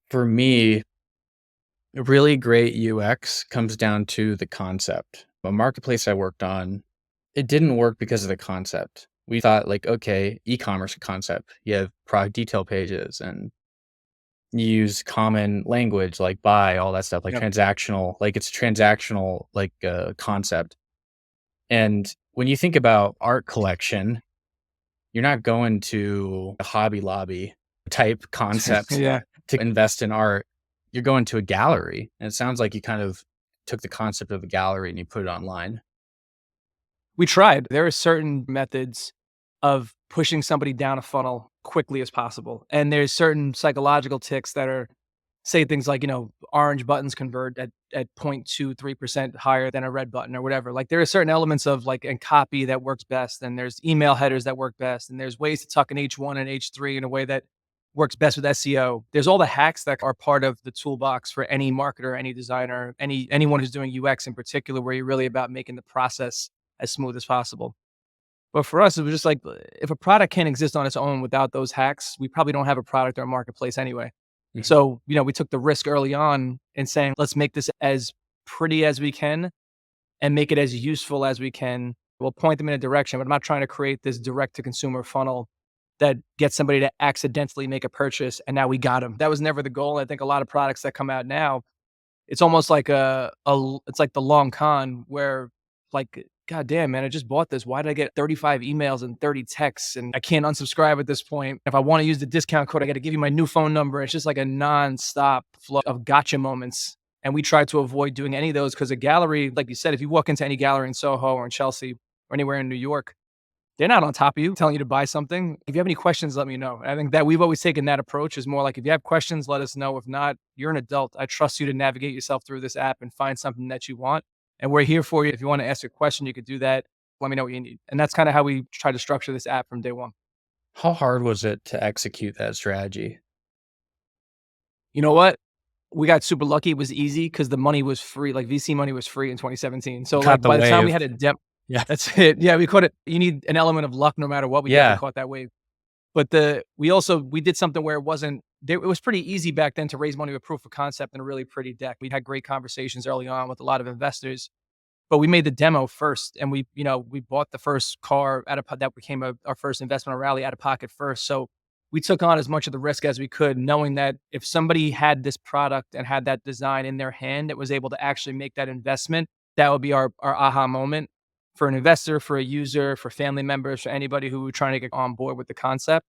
For me, really great UX comes down to the concept. A marketplace I worked on, it didn't work because of the concept. We thought like, okay, e-commerce concept. You have product detail pages and you use common language like buy, all that stuff, like Yep. transactional, like it's a transactional like concept. And when you think about art collection, you're not going to a Hobby Lobby type concept Yeah. to invest in art. You're going to a gallery. And it sounds like you kind of took the concept of the gallery and you put it online. We tried. There are certain methods of pushing somebody down a funnel quickly as possible. And there's certain psychological ticks that are say things like, orange buttons convert at 0.23% higher than a red button or whatever. Like there are certain elements of like and copy that works best. And there's email headers that work best. And there's ways to tuck in H1 and H3 in a way that works best with SEO. There's all the hacks that are part of the toolbox for any marketer, any designer, anyone who's doing UX in particular, where you're really about making the process as smooth as possible. But for us, it was just like if a product can't exist on its own without those hacks, we probably don't have a product or a marketplace anyway. Mhm. So, we took the risk early on in saying, let's make this as pretty as we can and make it as useful as we can. We'll point them in a direction, but I'm not trying to create this direct to consumer funnel that gets somebody to accidentally make a purchase and now we got them. That was never the goal. I think a lot of products that come out now, it's almost like it's like the long con where like, God damn, man, I just bought this. Why did I get 35 emails and 30 texts and I can't unsubscribe at this point? If I want to use the discount code, I got to give you my new phone number. It's just like a nonstop flow of gotcha moments. And we try to avoid doing any of those because a gallery, like you said, if you walk into any gallery in Soho or in Chelsea or anywhere in New York, they're not on top of you telling you to buy something. If you have any questions, let me know. I think that we've always taken that approach is more like if you have questions, let us know. If not, you're an adult. I trust you to navigate yourself through this app and find something that you want. And we're here for you. If you want to ask a question, you could do that. Let me know what you need. And that's kind of how we try to structure this app from day one. How hard was it to execute that strategy? You know what? We got super lucky. It was easy because the money was free. Like VC money was free in 2017. So Caught like the by the time we wave. had a demo, Yeah. that's it. Yeah, we caught it. You need an element of luck no matter what. We definitely Yeah. caught that wave. But we did something where it was pretty easy back then to raise money with proof of concept and a really pretty deck. We had great conversations early on with a lot of investors, but we made the demo first and we bought the first car that became our first investment on Rally out of pocket first. So we took on as much of the risk as we could, knowing that if somebody had this product and had that design in their hand that was able to actually make that investment, that would be our aha moment for an investor, for a user, for family members, for anybody who were trying to get on board with the concept.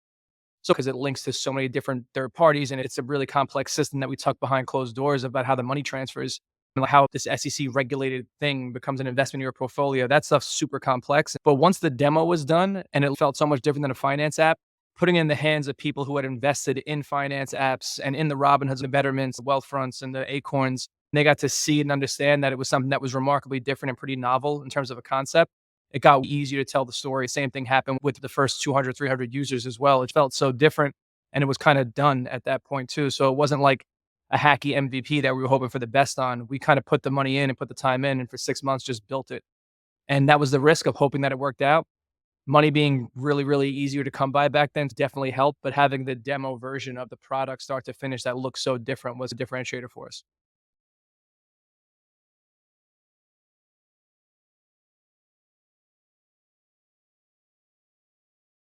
So, because it links to so many different third parties, and it's a really complex system that we tuck behind closed doors about how the money transfers and how this SEC regulated thing becomes an investment in your portfolio. That stuff's super complex. But once the demo was done and it felt so much different than a finance app, putting it in the hands of people who had invested in finance apps and in the Robinhoods, the Betterments, the Wealthfronts, and the Acorns, they got to see and understand that it was something that was remarkably different and pretty novel in terms of a concept. It got easier to tell the story. Same thing happened with the first 200, 300 users as well. It felt so different and it was kind of done at that point too. So it wasn't like a hacky MVP that we were hoping for the best on. We kind of put the money in and put the time in and for 6 months just built it. And that was the risk of hoping that it worked out. Money being really, really easier to come by back then definitely helped, but having the demo version of the product start to finish that looks so different was a differentiator for us.